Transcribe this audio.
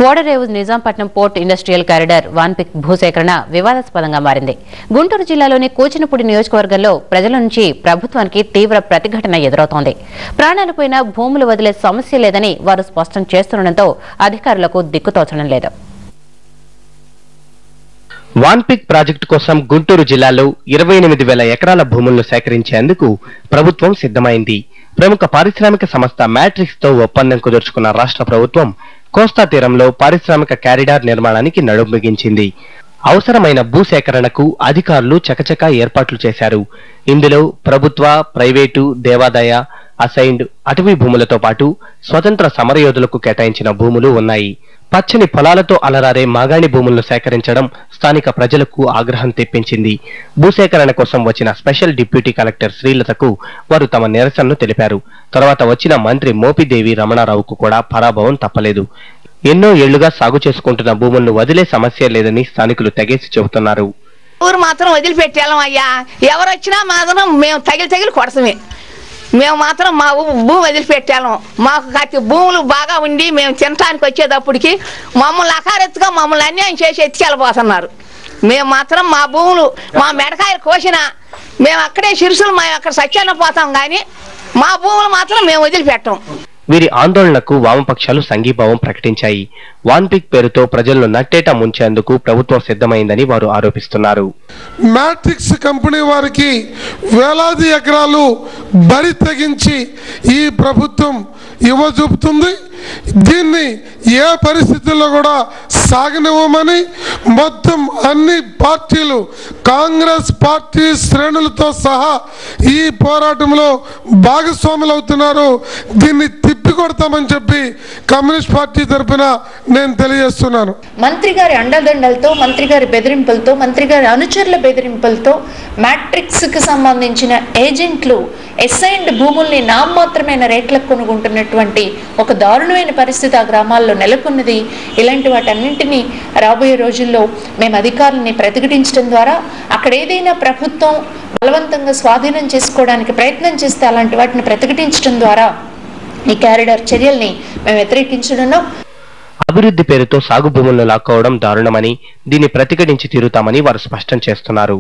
ఓడరేవు Nizampatnam port industrial corridor Vanpic భూసేకరణ వివాదాస్పదంగా మారింది. గుంటూరు జిల్లాలోని కూచినపూడి నియోజకవర్గంలో ప్రజల నుంచి ప్రభుత్వానికి తీవ్ర ప్రతిఘటన ఎదురవుతోంది. ప్రాణాలు పోయినా భూములు వదిలే సమస్య లేదని వారు స్పష్టం చేస్తుండటంతో అధికారులకు దిక్కుతోచడం లేదు. వాన్పిక్ ప్రాజెక్టు కోసం గుంటూరు జిల్లాలో 28,000 ఎకరాల భూములను సేకరించేందుకు ప్రభుత్వం సిద్ధమైంది. ప్రముఖ పారిశ్రామిక సంస్థ మ్యాట్రిక్స్ తో ఒప్పందం కుదుర్చుకున్న రాష్ట్ర ప్రభుత్వం కోస్తా తీరంలో పారిశ్రామిక కారిడార్ నిర్మాణానికి నడుం బిగించింది. అవసరమైన భూసేకరణకు అధికారులు చకచకా ఏర్పాట్లు చేశారు. ఇందులో ప్రభుత్వ, ప్రైవేటు, దేవాదాయ, అసైన్డ్, అటవీ భూములతో పాటు స్వతంత్ర సమరయోధులకు కేటాయించిన భూములు ఉన్నాయి. పచ్చని పొలాలతో అలరారే మాగాణి భూములను సేకరించడం స్థానిక ప్రజలకు ఆగ్రహం తెప్పించింది. భూసేకరణ కోసం వచ్చిన స్పెషల్ డిప్యూటీ కలెక్టర్ శ్రీలతకు వారు తమ నిరసనను తెలిపారు. తర్వాత వచ్చిన మంత్రి మోపిదేవి రమణారావుకు కూడా పరాభవం తప్పలేదు. ఎన్నో ఏళ్లుగా సాగు చేసుకుంటున్న భూములను వదిలే సమస్య లేదని స్థానికులు తెగేసి చెబుతున్నారు. ఊరు మాత్రం వదిలిపెట్టాం అయ్యా, ఎవరొచ్చినా మాత్రం మేము తగిలి కొడతామే. మేము మాత్రం మా భూమి వదిలిపెట్టాము. మాకు కత్తి భూములు బాగా ఉండి మేము తినటానికి వచ్చేటప్పటికి మమ్మల్ని అకారెత్తుగా మమ్మల్ని అన్యాయం చేసి ఎత్తుకెళ్ళిపోతున్నారు. మేము మాత్రం మా భూములు మా మెడకాయలు కోసినా మేము అక్కడే శిరుసులు మేము అక్కడ సత్యాన పోతాం, కానీ మా భూములు మాత్రం మేము వదిలిపెట్టాం. వీరి ఆందోళనకు వామపక్షాలు సంఘీభావం ప్రకటించాయి. వాన్పిక్ పేరుతో ప్రజలను నట్టేట ముంచేందుకు ప్రభుత్వం సిద్ధమైందని వారు ఆరోపిస్తున్నారు. మ్యాట్రిక్స్ కంపెనీ వారికి వేలాది ఎకరాలు బరి తెగించి ఈ ప్రభుత్వం ఇవ్వజూపుతుంది. దీన్ని ఏ పరిస్థితుల్లో కూడా సాగనివ్వమని మొత్తం అన్ని పార్టీలు, కాంగ్రెస్ పార్టీ శ్రేణులతో సహా ఈ పోరాటంలో భాగస్వాములు అవుతున్నారు. దీన్ని తిప్పికొడతామని చెప్పి కమ్యూనిస్ట్ పార్టీ తరఫున నేను తెలియజేస్తున్నాను. మంత్రి గారి అండదండలతో, మంత్రి గారి బెదిరింపులతో, మంత్రి గారి అనుచరుల బెదిరింపులతో మ్యాట్రిక్స్ కి సంబంధించిన ఏజెంట్లు అసైన్డ్ భూముల్ని నామమాత్రమైన రేట్లకు కొనుగొంటున్నటువంటి ఒక దారుణమైన పరిస్థితి ఆ గ్రామాల్లో నెలకొన్నది. ఇలాంటి వాటన్నింటినీ రాబోయే రోజుల్లో మేము అధికారులని ప్రతిఘటించడం ద్వారా అక్కడ ఏదైనా ప్రభుత్వం బలవంతంగా స్వాధీనం చేసుకోవడానికి ప్రయత్నం చేస్తే అలాంటి వాటిని ప్రతిఘటించడం ద్వారా ఈ కారిడార్ చర్యల్ని మేము వ్యతిరేకించడంలో అభివృద్ధి పేరుతో సాగు భూములను లాక్కోవడం దారుణమని, దీన్ని ప్రతిఘటించి తీరుతామని వారు స్పష్టం చేస్తున్నారు.